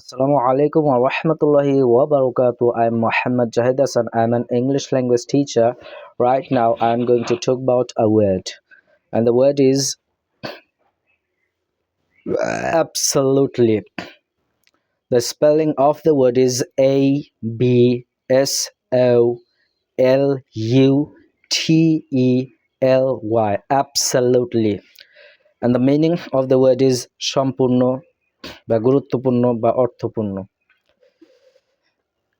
Assalamu alaikum wa rahmatullahi wa barakatuh. I'm Muhammad Jahid Hassan. I'm an English language teacher. Right now, I'm going to talk about a word, and the word is absolutely. The spelling of the word is ABSOLUTELY. Absolutely. And the meaning of the word is সম্পূর্ণ বা গুরুত্বপূর্ণ বা অর্থপূর্ণ.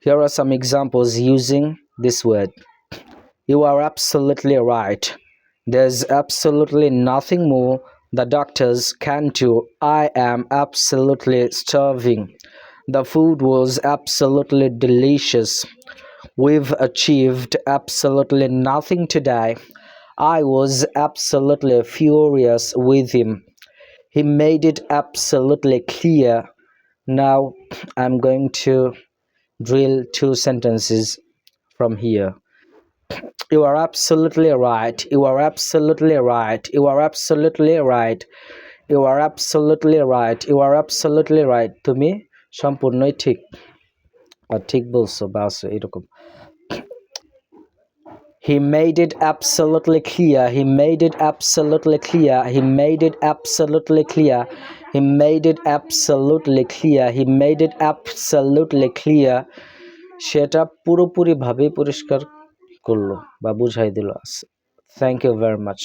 Here are some examples using this word. You are absolutely right. There's absolutely nothing more the doctors can do. I am absolutely starving. The food was absolutely delicious. We've achieved absolutely nothing today. I was absolutely furious with him. He made it absolutely clear. Now I'm going to drill two sentences from here. You are absolutely right. You are absolutely right. You are absolutely right. You are absolutely right. You are absolutely right. তুমি সম্পূর্ণই ঠিক আর ঠিক বলছো বাস এরকম. He made it absolutely clear. He made it absolutely clear. He made it absolutely clear. He made it absolutely clear. He made it absolutely clear. সেটা পুরোপুরি ভাবে পরিষ্কার করলো বা বুঝাই দিল. Thank you very much.